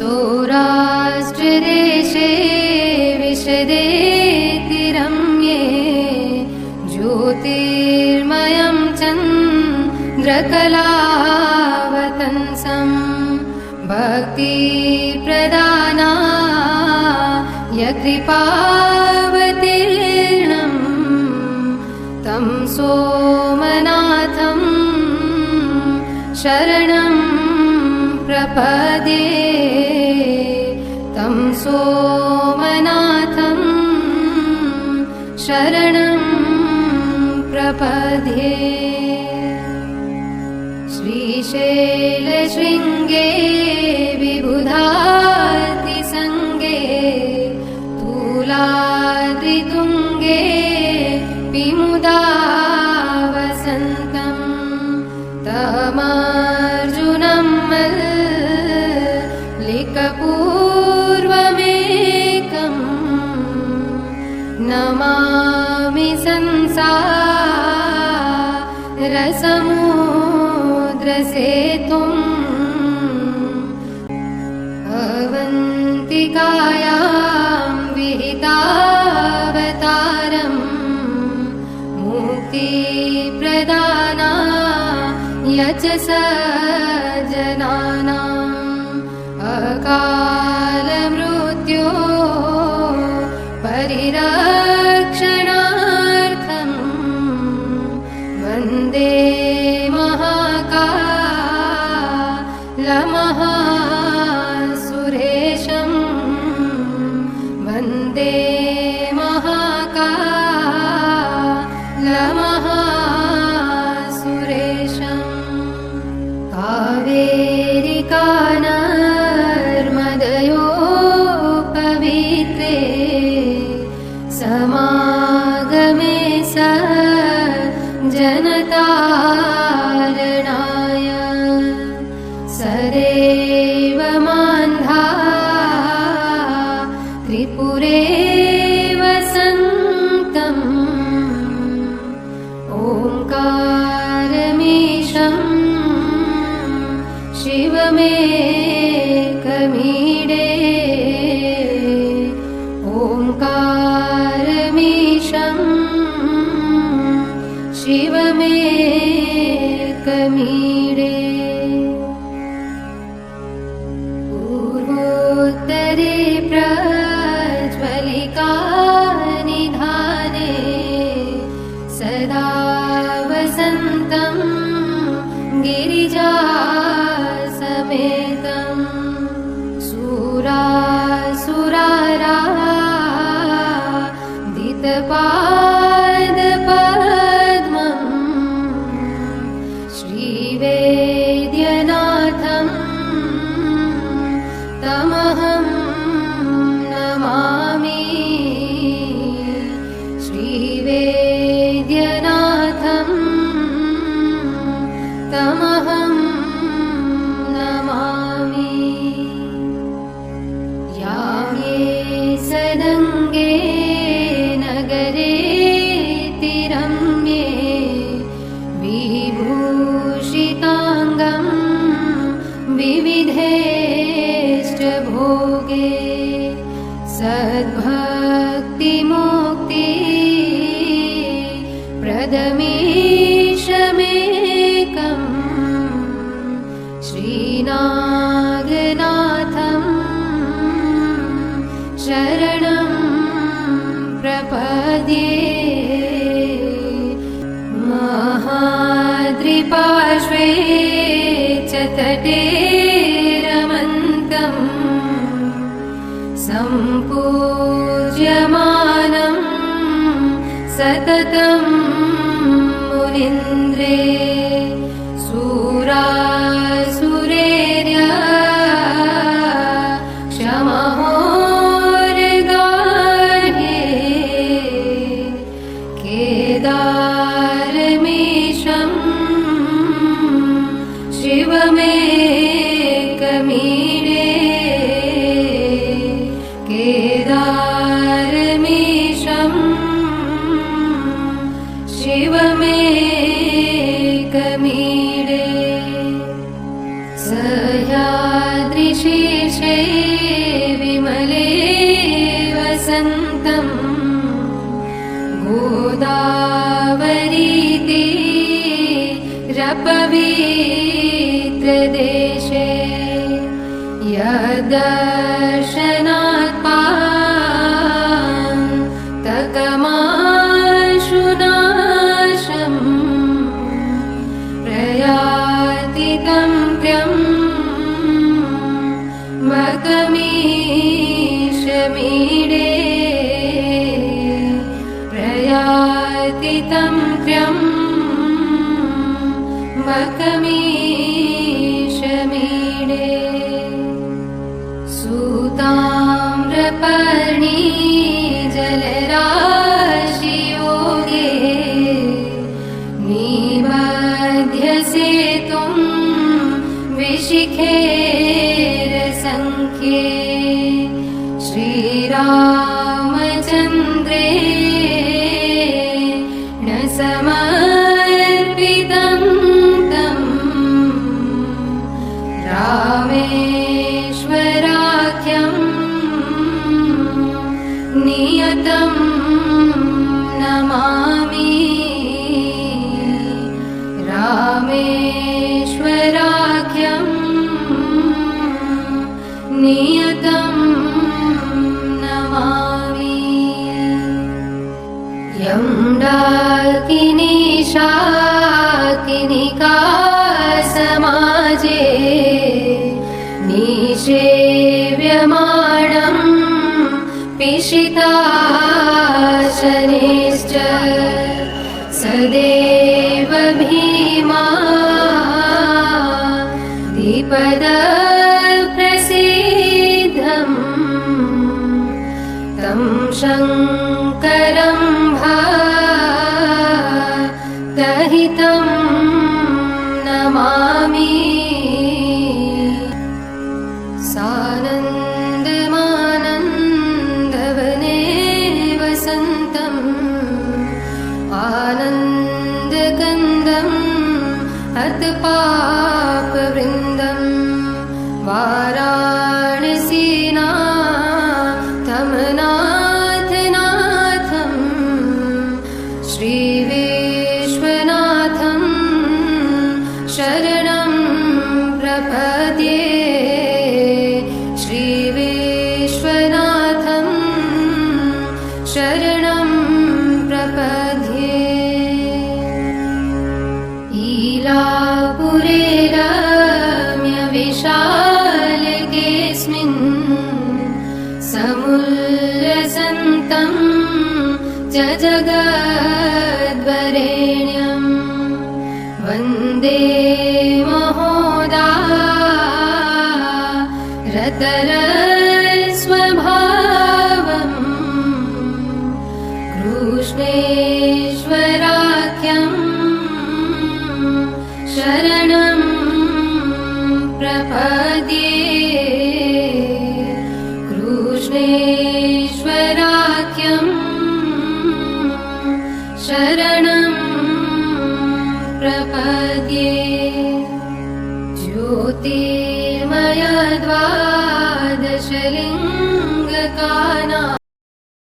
सौराष्ट्रदेशे विशदेति रम्ये ज्योतिर्मयं चन्द्रकलावतंसं भक्तिप्रदानाय कृपावतीर्णं तं सोमनाथं शरणं प्रपद्ये तं सोमनाथं शरणं प्रपद्ये। श्रीशैलशृङ्गे विबुधातिसङ्गे तूलाद्रितुङ्गे विमुदा वसन्तं तमर्जुनं मल्लिकपूर्वमेकं नमामि संसारसमुद्रसेतुम् अवन्तिकायां विहितावतारं मुक्तिप्रदानाय च सज्जनानाम् अकालमृत्यो परिरक्षणार्थं वन्दे महाकालमहासुरेशं वन्दे महाकालमहासुरेशम्। कावेरिका नर्मदयोपवित्रे समागमे सज्जनतारणाय सदैव मान्धा त्रिपुरे वसन्तम् ओंकारमीशं शिवमेकमीडे ओंकारमीशं शिवमेकमीडे। पूर्वोत्तरे प्रज्वलिकानिधाने सदा वसन्तं गिरिजासमेतं सुरासुराराधितपादपद्मं श्रीवेद्यनाथं तमहं नमामि श्रीवेद्यनाथं तमहं नमामि। यामे सदङ्गे नगरे तिरम्ये विभूषिताङ्गं विविधेष्टभोगे सद्भक्तिमुक्ति प्रदमीशमेकं श्रीनागनाथं शरणं प्रपद्ये महाद्रिपार्श्वे च तटे रमन्तं सम्पूज्यमानं सततं मुनीन्द्रे सुरासुरेर्य क्षमहोर्गाहे केदारमीशं शिवमेकमीडे केदारमीशं शिवमेकमीडे। विमले वसन्तं गोदावरीते रपवित्रदेशे यदर्शनात् पान्तकमाशुनाशम् प्रयाति तं त्र्यम्बकमीशमीडे प्रयाति तं त्र्यम्बकमीशमीडे सूताम्रपर्णी जलराशियोगे निबध्यसेतुं विशिखेरसङ्ख्ये श्रीरामचन्द्रे न समर्पितं तं रामेश्वराख्यं नियतं नमामि रामेश्वराख्यं नियतं नमामि यं डाकिनी शाकिनिका समाजे निषेव्यमाणं पिशिताशनैश्च सदेव भीमा द्विपदप्रसिद्धं तं शङ्करं भक्तहितं नमामि सानन्दमानन्दवने वसन्तम् आनन्दकन्दम् हतपापवृन्दं वाराणसीनाथं श्रीविश्वनाथं शरणं प्रपद्ये श्रीविश्वनाथं शरणं प्रपद्ये ईलापुरे रम्यविशालकेऽस्मिन् समुल्लसन्तं च जगद्वरेण्यं वन्दे महोदारतरस्वभावं कृष्णेश्वराख्यं शरणं प्रपद्ये कृष्णेश्वराख्यं शरणं प्रपद्ये ज्योतिर्मयद्वार